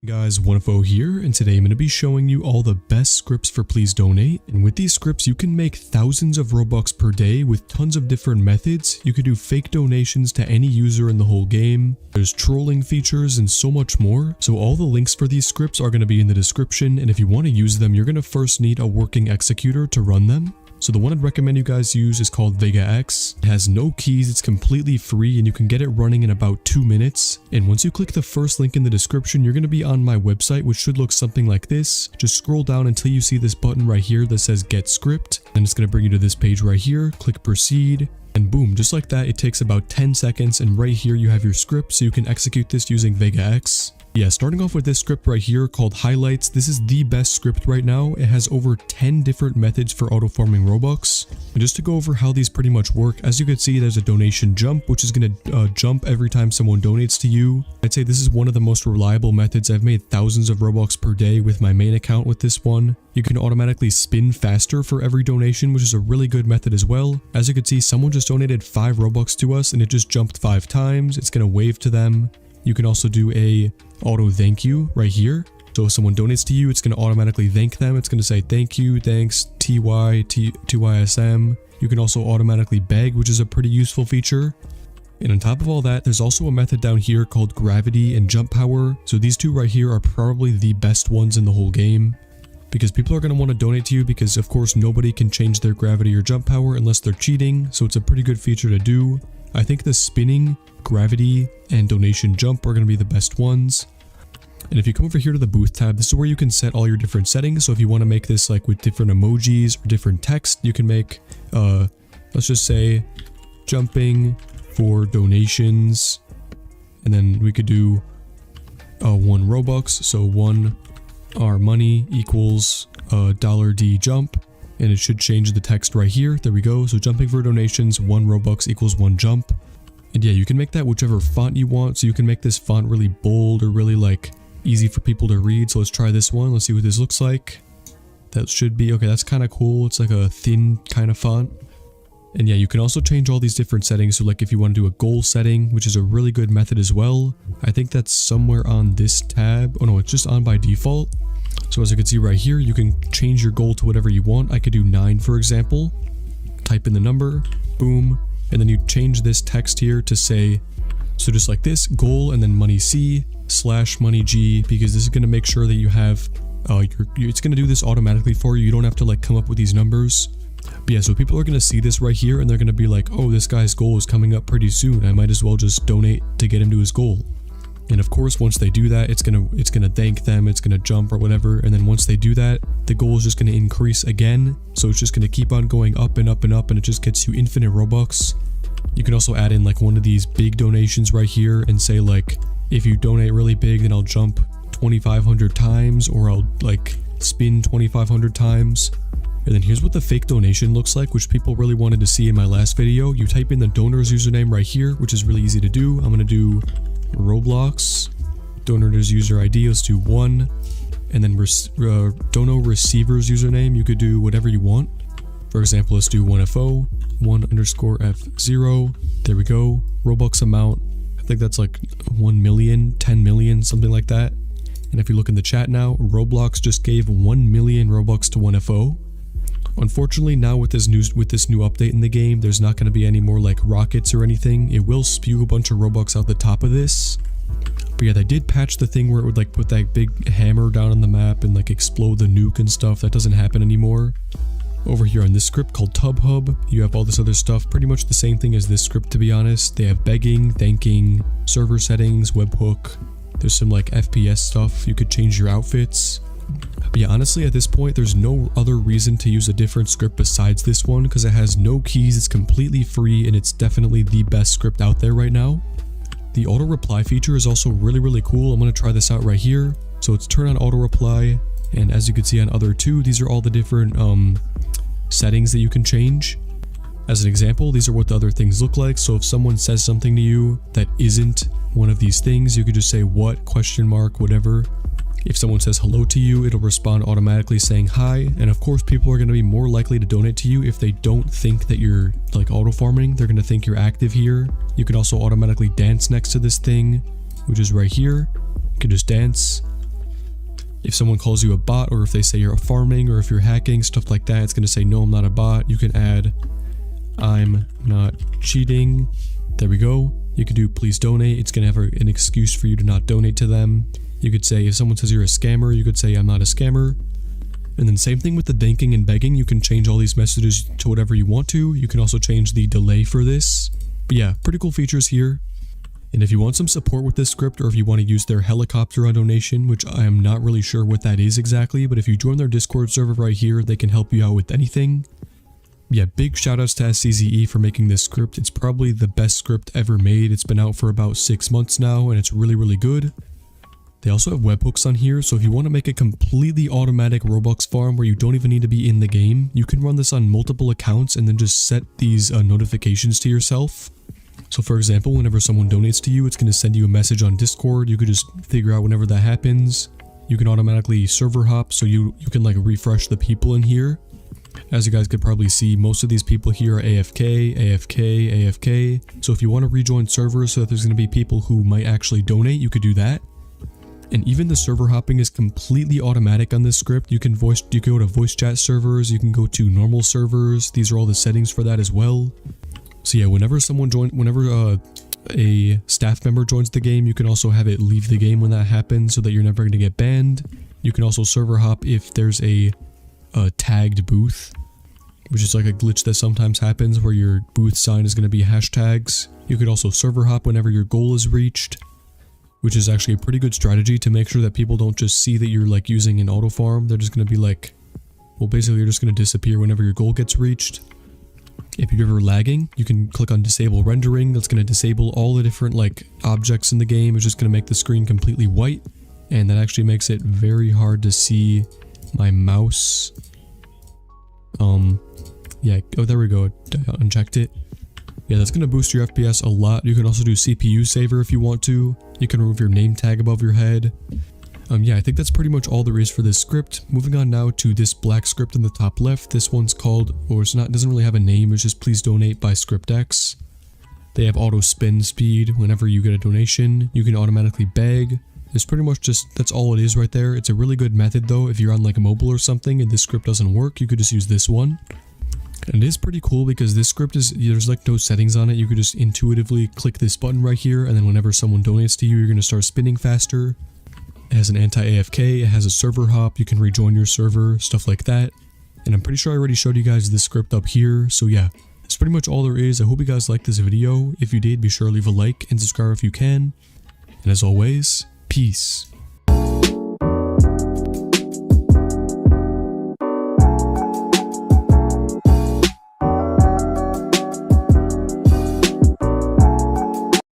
Guys, 1FO here, and today I'm going to be showing you all the best scripts for Please Donate. And with these scripts, you can make thousands of Robux per day with tons of different methods. You could do fake donations to any user in the whole game. There's trolling features and so much more. So all the links for these scripts are going to be in the description, and if you want to use them, you're going to first need a working executor to run them. So the one I'd recommend you guys use is called Vega X. It has no keys, it's completely free, and you can get it running in about 2 minutes. And once you click the first link in the description, you're going to be on my website, which should look something like this. Just scroll down until you see this button right here that says Get Script. And it's going to bring you to this page right here. Click Proceed. And boom, just like that, it takes about 10 seconds, and right here you have your script, so you can execute this using Vega X. Yeah, starting off with this script right here called Highlights, this is the best script right now. It has over 10 different methods for auto farming Robux. And just to go over how these pretty much work, as you can see, there's a donation jump, which is going to jump every time someone donates to you. I'd say this is one of the most reliable methods. I've made thousands of Robux per day with my main account with this one. You can automatically spin faster for every donation, which is a really good method as well. As you can see, someone just donated 5 Robux to us and it just jumped 5 times. It's going to wave to them. You can also do a auto thank you right here. So if someone donates to you, it's going to automatically thank them. It's going to say thank you, thanks, TYSM. You can also automatically beg, which is a pretty useful feature. And on top of all that, there's also a method down here called gravity and jump power. So these two right here are probably the best ones in the whole game, because people are going to want to donate to you because of course nobody can change their gravity or jump power unless they're cheating. So it's a pretty good feature to do. I think the spinning, gravity, and donation jump are going to be the best ones. And if you come over here to the booth tab, this is where you can set all your different settings. So if you want to make this like with different emojis or different text, you can make, let's just say jumping for donations. And then we could do 1 Robux. So 1 our money equals $D jump. And it should change the text right here. There we go. So jumping for donations, 1 Robux equals 1 jump. And yeah, you can make that whichever font you want. So you can make this font really bold or really like easy for people to read. So let's try this one. Let's see what this looks like. That should be okay. That's kind of cool. It's like a thin kind of font. And yeah, you can also change all these different settings. So like if you want to do a goal setting, which is a really good method as well. I think that's somewhere on this tab. Oh no, it's just on by default. So as you can see right here, you can change your goal to whatever you want. I could do 9, for example. Type in the number, boom. And then you change this text here to say, so just like this, goal and then money C / money G, because this is going to make sure that you have, it's going to do this automatically for you. You don't have to like come up with these numbers. But yeah, so people are going to see this right here and they're going to be like, oh, this guy's goal is coming up pretty soon. I might as well just donate to get him to his goal. And of course, once they do that, it's gonna thank them, it's gonna jump or whatever. And then once they do that, the goal is just gonna increase again. So it's just gonna keep on going up and up and up, and it just gets you infinite Robux. You can also add in like one of these big donations right here and say like, if you donate really big, then I'll jump 2,500 times, or I'll like spin 2,500 times. And then here's what the fake donation looks like, which people really wanted to see in my last video. You type in the donor's username right here, which is really easy to do. I'm gonna do Roblox, donor's user ID, let's do 1, and then dono receiver's username, you could do whatever you want. For example, let's do 1FO, 1_F0, there we go. Robux amount, I think that's like 1 million, 10 million, something like that. And if you look in the chat now, Roblox just gave 1 million Robux to 1FO. Unfortunately, now with this new update in the game, there's not going to be any more like rockets or anything. It will spew a bunch of Robux out the top of this. But yeah, they did patch the thing where it would like put that big hammer down on the map and like explode the nuke and stuff. That doesn't happen anymore. Over here on this script called Tub Hub, you have all this other stuff, pretty much the same thing as this script, to be honest. They have begging, thanking, server settings, webhook. There's some like FPS stuff. You could change your outfits. But yeah, honestly, at this point, there's no other reason to use a different script besides this one, because it has no keys, it's completely free, and it's definitely the best script out there right now. The auto reply feature is also really cool. I'm going to try this out right here. So it's turn on auto reply, and as you can see on other two, these are all the different settings that you can change. As an example, these are what the other things look like. So if someone says something to you that isn't one of these things, you could just say what, question mark, whatever. If someone says hello to you, it'll respond automatically saying hi. And of course, people are going to be more likely to donate to you if they don't think that you're like auto farming. They're going to think you're active here. You can also automatically dance next to this thing, which is right here. You can just dance. If someone calls you a bot, or if they say you're farming, or if you're hacking, stuff like that, it's going to say, no, I'm not a bot. You can add, I'm not cheating. There we go. You can do please donate. It's going to have an excuse for you to not donate to them. You could say, if someone says you're a scammer, you could say, I'm not a scammer. And then same thing with the thanking and begging. You can change all these messages to whatever you want to. You can also change the delay for this. But yeah, pretty cool features here. And if you want some support with this script, or if you want to use their helicopter on donation, which I am not really sure what that is exactly, but if you join their Discord server right here, they can help you out with anything. Yeah, big shoutouts to SCZE for making this script. It's probably the best script ever made. It's been out for about 6 months now, and it's really, really good. They also have webhooks on here, so if you want to make a completely automatic Robux farm where you don't even need to be in the game, you can run this on multiple accounts and then just set these notifications to yourself. So for example, whenever someone donates to you, it's going to send you a message on Discord. You could just figure out whenever that happens. You can automatically server hop, so you can like refresh the people in here. As you guys could probably see, most of these people here are AFK, AFK, AFK. So if you want to rejoin servers so that there's going to be people who might actually donate, you could do that. And even the server hopping is completely automatic on this script. You can go to voice chat servers, you can go to normal servers. These are all the settings for that as well. So yeah, whenever a staff member joins the game, you can also have it leave the game when that happens so that you're never going to get banned. You can also server hop if there's a tagged booth, which is like a glitch that sometimes happens where your booth sign is going to be hashtags. You could also server hop whenever your goal is reached, which is actually a pretty good strategy to make sure that people don't just see that you're like using an auto farm. They're just going to be like, well, basically you're just going to disappear whenever your goal gets reached. If you're ever lagging, you can click on disable rendering. That's going to disable all the different like objects in the game. It's just going to make the screen completely white, and that actually makes it very hard to see my mouse. Yeah, oh, there we go. I unchecked it. Yeah, that's going to boost your FPS a lot. You can also do CPU saver if you want to. You can remove your name tag above your head. Yeah, I think that's pretty much all there is for this script. Moving on now to this black script in the top left. This one's called, or it doesn't really have a name, it's just please donate by ScriptX. They have auto spin speed. Whenever you get a donation, you can automatically beg. It's pretty much that's all it is right there. It's a really good method though. If you're on like a mobile or something and this script doesn't work, you could just use this one. And it is pretty cool because this script there's like no settings on it. You could just intuitively click this button right here, and then whenever someone donates to you, you're going to start spinning faster. It has an anti-AFK, it has a server hop, you can rejoin your server, stuff like that. And I'm pretty sure I already showed you guys this script up here, so yeah, that's pretty much all there is. I hope you guys liked this video. If you did, be sure to leave a like and subscribe if you can. And as always, peace.